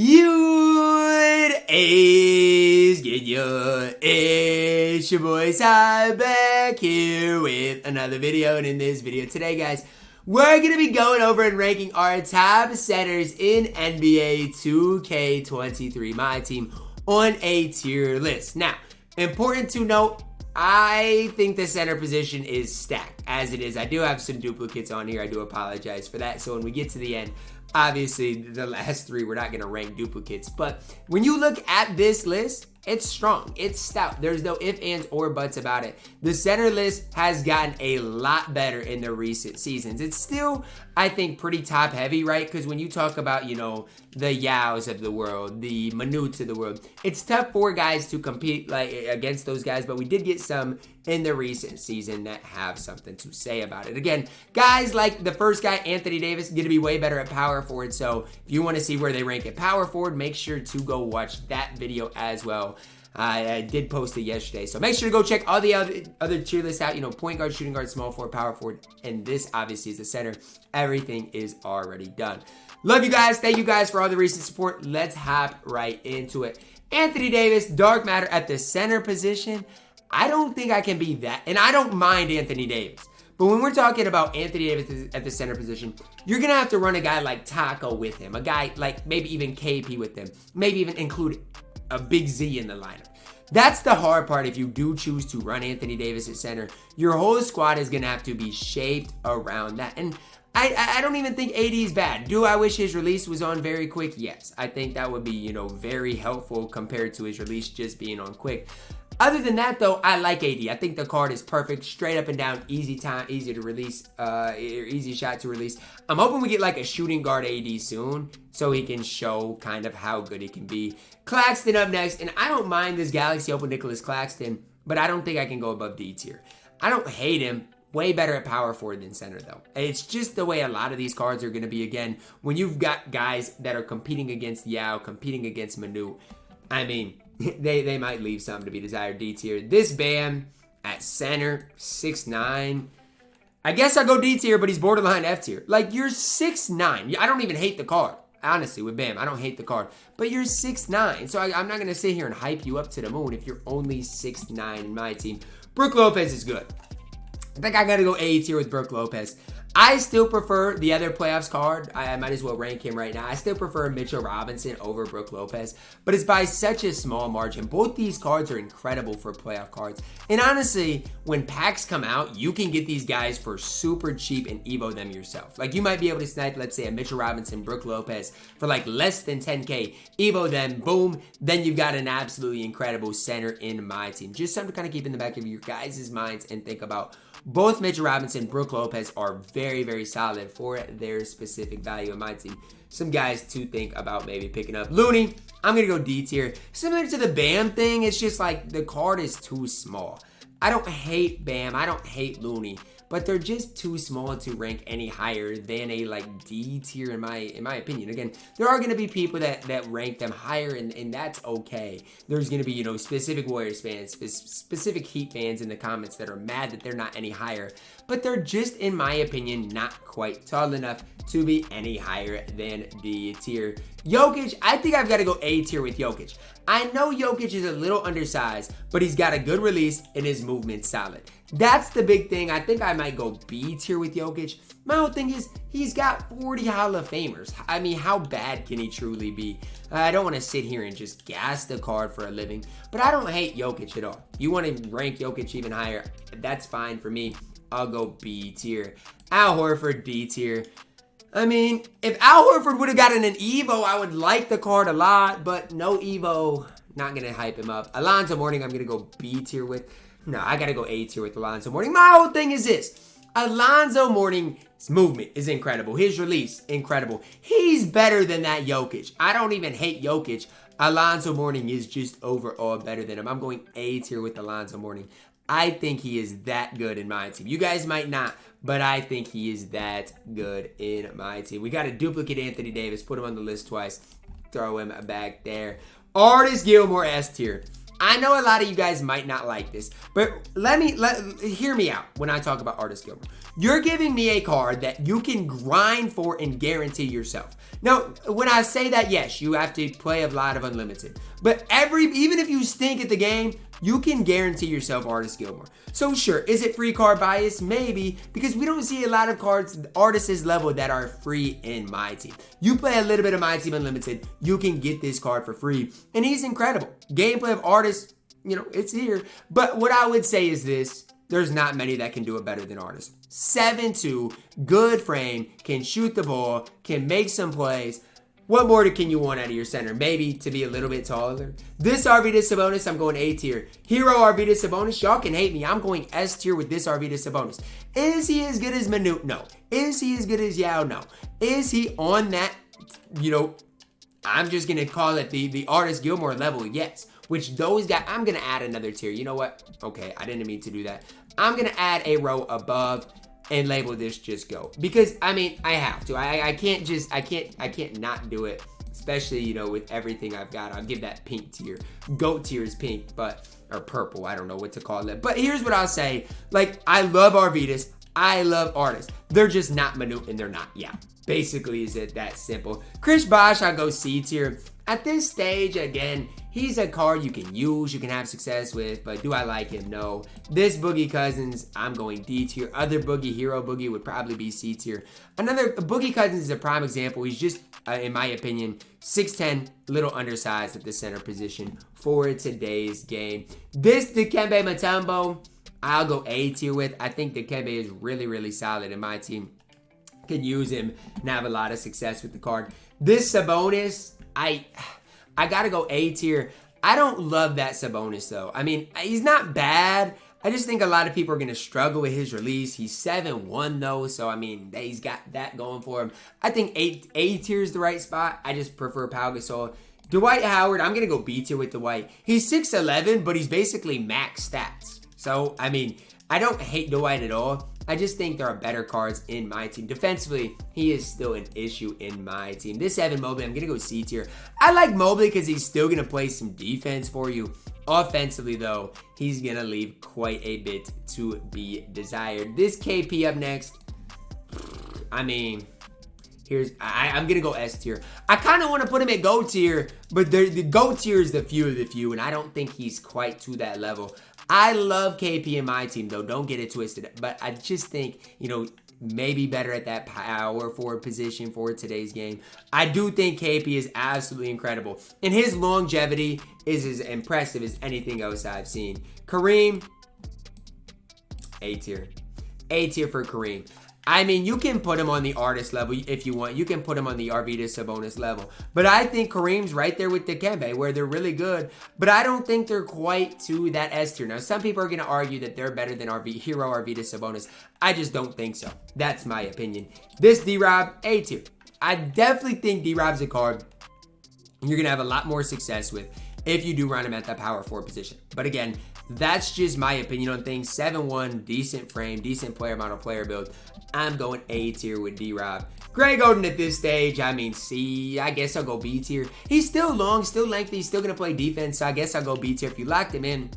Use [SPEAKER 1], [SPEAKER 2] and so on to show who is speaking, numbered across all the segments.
[SPEAKER 1] You is get your it's your boy Sai back here with another video. And in this video today, guys, we're gonna be going over and ranking our top centers in NBA 2K23 MyTEAM on a tier list. Now, important to note, I think the center position is stacked as it is. I do have some duplicates on here. I do apologize for that. So when we get to the end, obviously the last three, we're not going to rank duplicates. But when you look at this list, it's strong. It's stout. There's no ifs, ands, or buts about it. The center list has gotten a lot better in the recent seasons. It's still, I think, pretty top heavy, right? Because when you talk about, you know, the Yaos of the world, the Manuts of the world, it's tough for guys to compete like against those guys. But we did get some in the recent season that have something to say about it. Again, guys like the first guy, Anthony Davis, going to be way better at power forward. So if you want to see where they rank at power forward, make sure to go watch that video as well. I did post it yesterday, so make sure to go check all the other tier lists out. You know, point guard, shooting guard, small forward, power forward, and this obviously is the center. Everything is already done. Love you guys. Thank you guys for all the recent support. Let's hop right into it. Anthony Davis, dark matter at the center position. I don't think I can be that, and I don't mind Anthony Davis. But when we're talking about Anthony Davis at the center position, you're going to have to run a guy like Tanaka with him, a guy like maybe even KP with him, maybe even include a big Z in the lineup. That's the hard part if you do choose to run Anthony Davis at center. Your whole squad is going to have to be shaped around that. And I don't even think AD is bad. Do I wish his release was on very quick? Yes. I think that would be, you know, very helpful compared to his release just being on quick. Other than that, though, I like AD. I think the card is perfect, straight up and down, easy time, easy to release, easy shot to release. I'm hoping we get like a shooting guard AD soon so he can show kind of how good he can be. Claxton up next, and I don't mind this Galaxy Open Nicholas Claxton, but I don't think I can go above D tier. I don't hate him. Way better at power forward than center, though. It's just the way a lot of these cards are going to be, again, when you've got guys that are competing against Yao, competing against Manu. I mean, they might leave something to be desired. D tier. This Bam at center, 6'9". I guess I'll go D tier, but he's borderline F tier. Like, you're 6'9". I don't even hate the card. Honestly, with Bam, I don't hate the card. But you're 6'9". So I'm not going to sit here and hype you up to the moon if you're only 6'9" in my team. Brook Lopez is good. I think I got to go A tier with Brook Lopez. I still prefer the other playoffs card. I might as well rank him right now. I still prefer Mitchell Robinson over Brook Lopez, but it's by such a small margin. Both these cards are incredible for playoff cards. And honestly, when packs come out, you can get these guys for super cheap and evo them yourself. Like, you might be able to snipe, let's say, a Mitchell Robinson, Brook Lopez for like less than 10K. Evo them, boom, then you've got an absolutely incredible center in my team. Just something to kind of keep in the back of your guys' minds and think about. Both Mitchell Robinson, Brook Lopez are very, very solid for their specific value in my team. Some guys to think about maybe picking up. Looney, I'm going to go D tier. Similar to the Bam thing, it's just like the card is too small. I don't hate Bam. I don't hate Looney. But they're just too small to rank any higher than a like D tier in my opinion. Again, there are going to be people that rank them higher, and that's okay. There's going to be, you know, specific Warriors fans, specific Heat fans in the comments that are mad that they're not any higher. But they're just, in my opinion, not quite tall enough to be any higher than D tier. Jokic, I think I've got to go A tier with Jokic. I know Jokic is a little undersized, but he's got a good release and his movement's solid. That's the big thing. I think I might go B tier with Jokic. My whole thing is he's got 40 Hall of Famers. I mean, how bad can he truly be? I don't want to sit here and just gas the card for a living, but I don't hate Jokic at all. You want to rank Jokic even higher, that's fine for me. I'll go B tier. Al Horford, D tier. I mean, if Al Horford would have gotten an Evo, I would like the card a lot, but no Evo, not going to hype him up. Alonzo Mourning, I'm going to go B tier with. No, I got to go A tier with Alonzo Mourning. My whole thing is this. Alonzo Mourning's movement is incredible. His release, incredible. He's better than that Jokic. I don't even hate Jokic. Alonzo Mourning is just overall better than him. I'm going A tier with Alonzo Mourning. I think he is that good in my team. You guys might not, but I think he is that good in my team. We got to duplicate Anthony Davis, put him on the list twice, throw him back there. Artis Gilmore, S tier. I know a lot of you guys might not like this, but hear me out when I talk about Artist Gilmore. You're giving me a card that you can grind for and guarantee yourself. Now, when I say that, yes, you have to play a lot of Unlimited. But even if you stink at the game, you can guarantee yourself Artist Gilmore. So sure, is it free card bias? Maybe, because we don't see a lot of cards Artist's level that are free in MyTEAM. You play a little bit of MyTEAM Unlimited, you can get this card for free. And he's incredible. Gameplay of Artist, it's here. But what I would say is this. There's not many that can do it better than Artist. 7'2", good frame, can shoot the ball, can make some plays. What more can you want out of your center? Maybe to be a little bit taller. This Arvydas Sabonis, I'm going A tier. Hero Arvydas Sabonis, y'all can hate me. I'm going S tier with this Arvydas Sabonis. Is he as good as Manute? No. Is he as good as Yao? No. Is he on that, I'm just going to call it the Artist Gilmore level? Yes. Which those guys, I'm going to add another tier. You know what? Okay, I didn't mean to do that. I'm going to add a row above and label this Just Go. Because, I have to. I can't not do it. Especially, with everything I've got. I'll give that pink tier. Goat tier is pink, or purple. I don't know what to call it. But here's what I'll say. I love Arvydas. I love Artists. They're just not Manute and they're not. Yeah. Basically, is it that simple. Chris Bosh, I'll go C tier. At this stage, again, he's a card you can use, you can have success with, but do I like him? No. This Boogie Cousins, I'm going D tier. Other Boogie, Hero Boogie, would probably be C tier. Another, Boogie Cousins is a prime example. He's just, in my opinion, 6'10", little undersized at the center position for today's game. This Dikembe Mutombo, I'll go A tier with. I think Dikembe is really, really solid in my team. Can use him and have a lot of success with the card. This Sabonis, I gotta go A tier. I don't love that Sabonis though. He's not bad. I just think a lot of people are gonna struggle with his release. He's 7'1" though, so he's got that going for him. I think A tier is the right spot. I just prefer Pau Gasol. Dwight Howard, I'm gonna go B tier with Dwight. He's 6'11", but he's basically max stats. So I don't hate Dwight at all. I just think there are better cards in my team. Defensively, he is still an issue in my team. This Evan Mobley, I'm going to go C tier. I like Mobley because he's still going to play some defense for you. Offensively, though, he's going to leave quite a bit to be desired. This KP up next, I'm going to go S tier. I kind of want to put him at GOAT tier, but the GOAT tier is the few of the few, and I don't think he's quite to that level. I love KP in my team, though. Don't get it twisted. But I just think, maybe better at that power forward position for today's game. I do think KP is absolutely incredible. And his longevity is as impressive as anything else I've seen. Kareem, A tier. A tier for Kareem. You can put him on the Artist level if you want. You can put him on the Arvydas Sabonis level. But I think Kareem's right there with Dikembe, where they're really good. But I don't think they're quite to that S tier. Now, some people are going to argue that they're better than Hero Arvydas Sabonis. I just don't think so. That's my opinion. This D-Rob, A tier. I definitely think D-Rob's a card you're going to have a lot more success with if you do run him at that power forward position. But again, that's just my opinion on things. 7'1", decent frame, decent player model, player build. I'm going A tier with D-Rob. Greg Oden at this stage, C. I guess I'll go B tier. He's still long, still lengthy, he's still going to play defense, so I guess I'll go B tier. If you locked him in,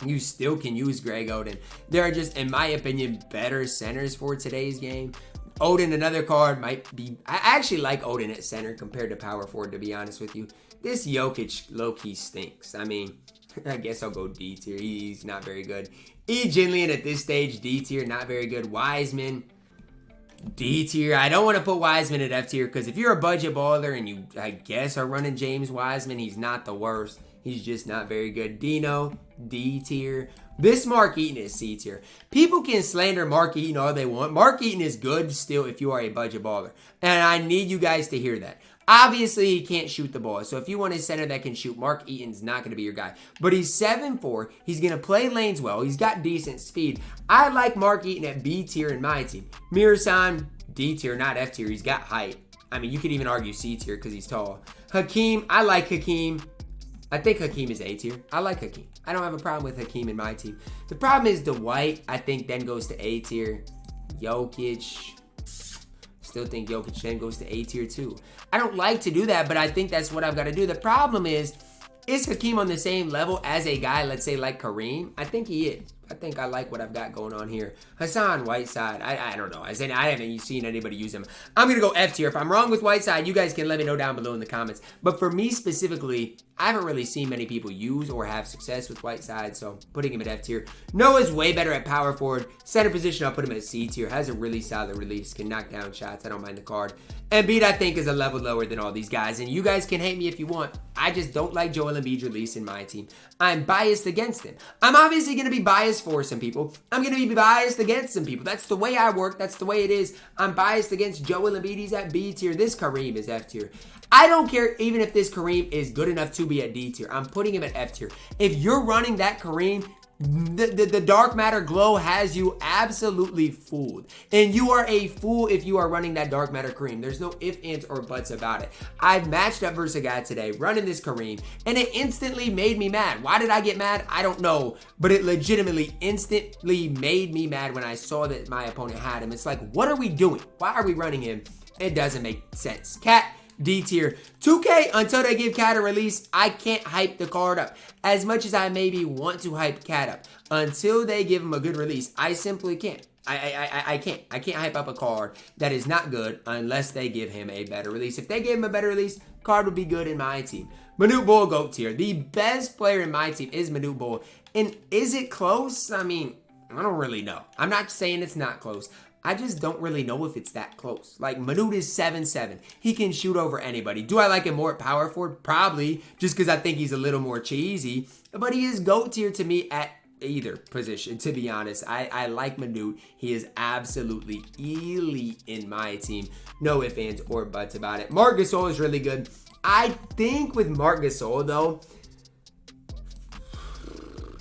[SPEAKER 1] you still can use Greg Oden. There are just, in my opinion, better centers for today's game. Oden, another card, might be... I actually like Oden at center compared to power forward, to be honest with you. This Jokic low-key stinks. I guess I'll go D tier. He's not very good. E. Jinlian at this stage, D tier, not very good. Wiseman, D tier. I don't want to put Wiseman at F tier because if you're a budget baller and you, I guess, are running James Wiseman, he's not the worst. He's just not very good. Dino, D tier. This Mark Eaton is C tier. People can slander Mark Eaton all they want. Mark Eaton is good still if you are a budget baller. And I need you guys to hear that. Obviously, he can't shoot the ball. So if you want a center that can shoot, Mark Eaton's not going to be your guy. But he's 7'4". He's going to play lanes well. He's got decent speed. I like Mark Eaton at B tier in my team. Mirasan, D tier, not F tier. He's got height. You could even argue C tier because he's tall. Hakeem, I like Hakeem. I think Hakeem is A tier. I like Hakeem. I don't have a problem with Hakeem in my team. The problem is Dwight, I think, then goes to A tier. Jokic... Still think Jokic then goes to A tier too. I don't like to do that, but I think that's what I've got to do. The problem is is Hakeem on the same level as a guy, let's say, like Kareem? I think he is. I think I like what I've got going on here. Hassan Whiteside, I don't know. I haven't seen anybody use him. I'm going to go F tier. If I'm wrong with Whiteside, you guys can let me know down below in the comments. But for me specifically, I haven't really seen many people use or have success with Whiteside, so putting him at F tier. Noah's way better at power forward. Center position, I'll put him at C tier. Has a really solid release, can knock down shots. I don't mind the card. Embiid, I think, is a level lower than all these guys, and you guys can hate me if you want. I just don't like Joel Embiid's release in my team. I'm biased against him. I'm obviously going to be biased for some people. I'm going to be biased against some people. That's the way I work. That's the way it is. I'm biased against Joel Embiid. He's at B tier. This Kareem is F tier. I don't care even if this Kareem is good enough to be at D tier. I'm putting him at F tier. If you're running that Kareem, the dark matter glow has you absolutely fooled. And you are a fool if you are running that dark matter Kareem. There's no ifs, ands, or buts about it. I've matched up versus a guy today running this Kareem, and it instantly made me mad. Why did I get mad? I don't know. But it legitimately instantly made me mad when I saw that my opponent had him. It's like, what are we doing? Why are we running him? It doesn't make sense. Cat, D tier. 2K, until they give Cat a release, I can't hype the card up. As much as I maybe want to hype Cat up, until they give him a good release, I simply can't. I can't. I can't hype up a card that is not good unless they give him a better release. If they gave him a better release, card would be good in my team. Manute Bol, GOAT tier. The best player in my team is Manute Bol. And is it close? I mean, I don't really know. I'm not saying it's not close. I just don't really know if it's that close. Like, Manute is 7'7". He can shoot over anybody. Do I like him more at power forward? Probably, just because I think he's a little more cheesy. But he is GOAT tier to me at either position, to be honest. I like Manute. He is absolutely elite in my team. No ifs, ands, or buts about it. Marc Gasol is really good. I think with Marc Gasol, though,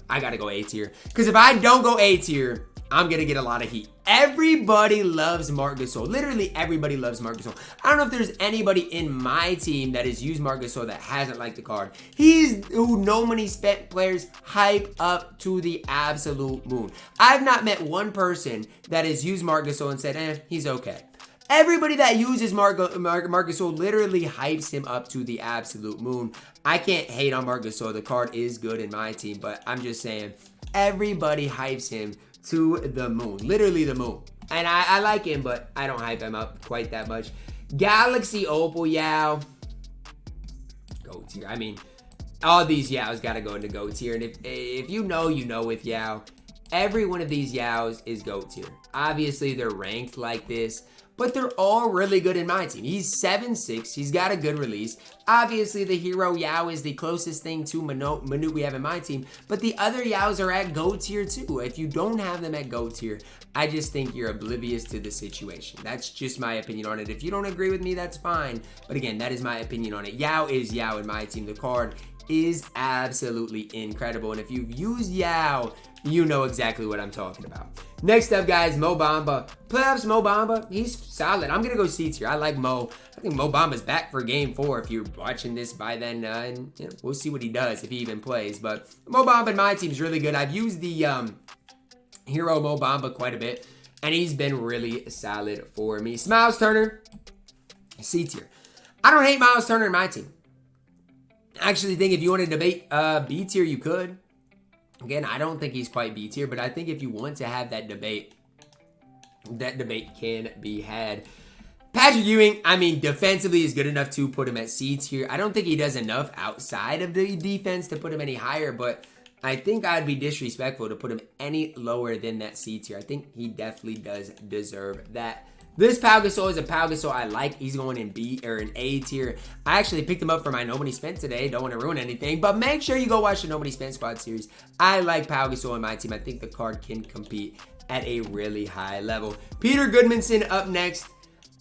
[SPEAKER 1] I got to go A tier. Because if I don't go A tier, I'm going to get a lot of heat. Everybody loves Marc Gasol. Literally everybody loves Marc Gasol. I don't know if there's anybody in my team that has used Marc Gasol that hasn't liked the card. He's who no money spent players hype up to the absolute moon. I've not met one person that has used Marc Gasol and said, he's okay. Everybody that uses Marc Gasol literally hypes him up to the absolute moon. I can't hate on Marc Gasol. The card is good in my team, but I'm just saying, everybody hypes him to the moon, literally the moon. And I like him, but I don't hype him up quite that much. Galaxy Opal Yao, GOAT tier. I mean, all these Yaos gotta go into GOAT tier. And if you know with Yao, every one of these Yaos is GOAT tier. Obviously, they're ranked like this, but they're all really good in my team. He's 7'6". He's got a good release. Obviously, the hero Yao is the closest thing to Manute we have in my team, but the other Yaos are at GOAT tier too. If you don't have them at GOAT tier, I just think you're oblivious to the situation. That's just my opinion on it. If you don't agree with me, that's fine. But again, that is my opinion on it. Yao is Yao in my team. The card is absolutely incredible. And if you've used Yao, you know exactly what I'm talking about. Next up, guys, Mo Bamba. Playoffs Mo Bamba, he's solid. I'm going to go C tier. I like Mo. I think Mo Bamba's back for game 4 if you're watching this by then. And you know, we'll see what he does if he even plays. But Mo Bamba in my team is really good. I've used the hero Mo Bamba quite a bit, and he's been really solid for me. Miles Turner, C tier. I don't hate Miles Turner in my team. I actually think if you want to debate B tier, you could. Again, I don't think he's quite B tier, but I think if you want to have that debate can be had. Patrick Ewing, I mean, defensively is good enough to put him at C tier. I don't think he does enough outside of the defense to put him any higher, but I think I'd be disrespectful to put him any lower than that C tier. I think he definitely does deserve that. This Pau Gasol is a Pau Gasol I like. He's going in B or an A tier. I actually picked him up for my Nobody Spent today. Don't want to ruin anything, but make sure you go watch the Nobody Spent Squad series. I like Pau Gasol in my team. I think the card can compete at a really high level. Peter Goodmanson up next.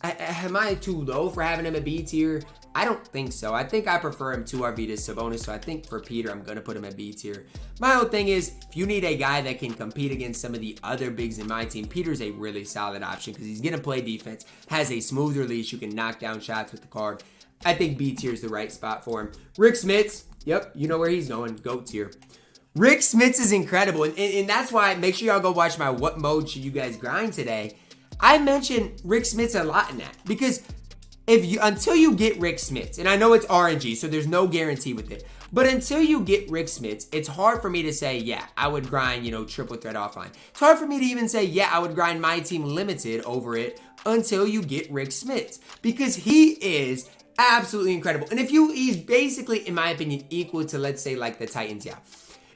[SPEAKER 1] Am I too low for having him at B tier? I don't think so. I think I prefer him to Arvydas Sabonis, so I think for Peter, I'm going to put him at B tier. My whole thing is, if you need a guy that can compete against some of the other bigs in my team, Peter's a really solid option because he's going to play defense, has a smooth release, you can knock down shots with the card. I think B tier is the right spot for him. Rick Smits, yep, you know where he's going, GOAT tier. Rick Smits is incredible, and that's why make sure y'all go watch my What Mode Should You Guys Grind today. I mentioned Rick Smits a lot in that because until you get Rick Smits, and I know it's RNG, so there's no guarantee with it, but until you get Rick Smits, it's hard for me to say, yeah, I would grind, you know, triple threat offline. It's hard for me to even say, yeah, I would grind MyTEAM limited over it until you get Rick Smits, because he is absolutely incredible. And he's basically, in my opinion, equal to, let's say, like the Titan Tiao.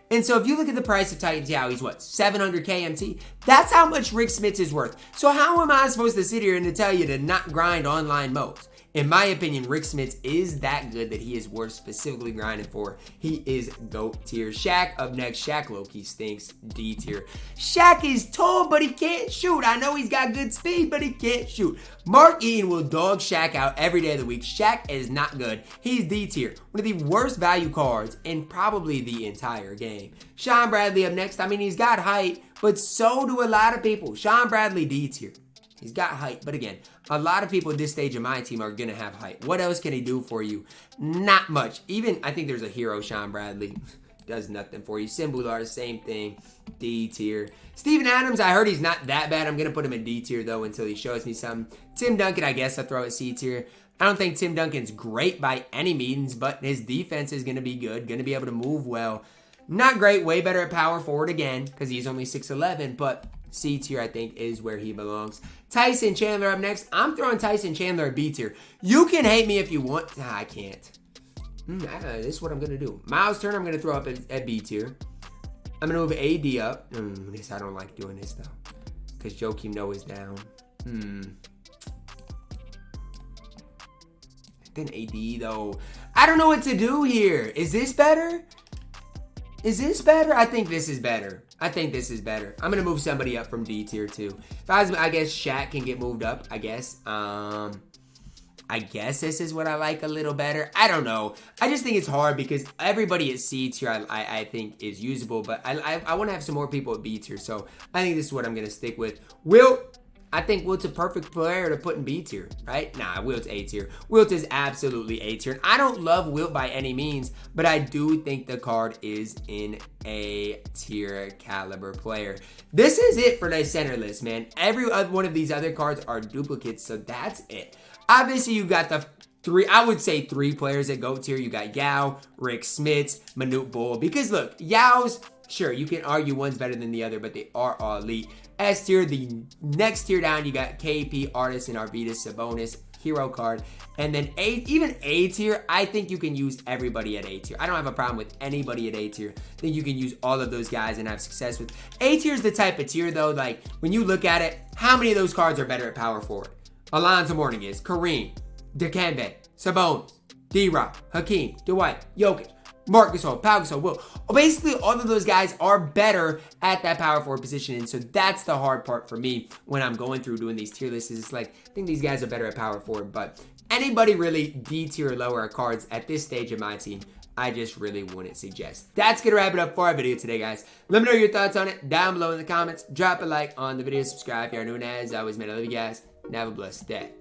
[SPEAKER 1] And so if you look at the price of Titan Tiao, he's what, 700 KMT? That's how much Rick Smits is worth. So how am I supposed to sit here and to tell you to not grind online modes? In my opinion, Rick Smits is that good that he is worth specifically grinding for. He is GOAT tier. Shaq up next. Shaq low-key stinks. D tier. Shaq is tall, but he can't shoot. I know he's got good speed, but he can't shoot. Mark Eaton will dog Shaq out every day of the week. Shaq is not good. He's D tier. One of the worst value cards in probably the entire game. Sean Bradley up next. I mean, he's got height, but so do a lot of people. Sean Bradley, D tier. He's got height, but again, a lot of people at this stage of my team are going to have height. What else can he do for you? Not much. Even, I think there's a hero, Sean Bradley. Does nothing for you. Simbular, same thing. D tier. Steven Adams, I heard he's not that bad. I'm going to put him in D tier, though, until he shows me something. Tim Duncan, I guess I'll throw at C tier. I don't think Tim Duncan's great by any means, but his defense is going to be good. Going to be able to move well. Not great. Way better at power forward again, because he's only 6'11", but C tier, I think, is where he belongs. Tyson Chandler up next. I'm throwing Tyson Chandler at B tier. You can hate me if you want. I can't. This is what I'm going to do. Miles Turner, I'm going to throw up at B tier. I'm going to move AD up. I don't like doing this, though, because Joakim Noah is down. Then AD, though. I don't know what to do here. Is this better? Is this better? I think this is better. I'm going to move somebody up from D tier, too. I guess Shaq can get moved up, I guess. I guess this is what I like a little better. I don't know. I just think it's hard because everybody at C tier, I think, is usable. But I want to have some more people at B tier. So I think this is what I'm going to stick with. Wilt. I think Wilt's a perfect player to put in B tier, right? Nah, Wilt's A tier. Wilt is absolutely A tier. And I don't love Wilt by any means, but I do think the card is in A tier caliber player. This is it for the center list, man. Every one of these other cards are duplicates, so that's it. Obviously, you got the I would say three players at GOAT tier. You got Yao, Rick Smits, Manute Bol. Because look, Yao's, sure, you can argue one's better than the other, but they are all elite. S tier, the next tier down, you got KP, Artis, and Arvidas, Sabonis, hero card. And then even A tier, I think you can use everybody at A tier. I don't have a problem with anybody at A tier. I think you can use all of those guys and have success with. A tier is the type of tier, though, like, when you look at it, how many of those cards are better at power forward? Alonzo Mourning is, Kareem, Dikembe, Sabonis, D-Rock, Hakeem, Dwight, Jokic, Marc Gasol, Pau Gasol, Will. Basically, all of those guys are better at that power forward position. And so that's the hard part for me when I'm going through doing these tier lists. It's like, I think these guys are better at power forward. But anybody really D tier or lower cards at this stage of my team, I just really wouldn't suggest. That's going to wrap it up for our video today, guys. Let me know your thoughts on it down below in the comments. Drop a like on the video. Subscribe if you're new. And as always, man, I love you guys. And have a blessed day.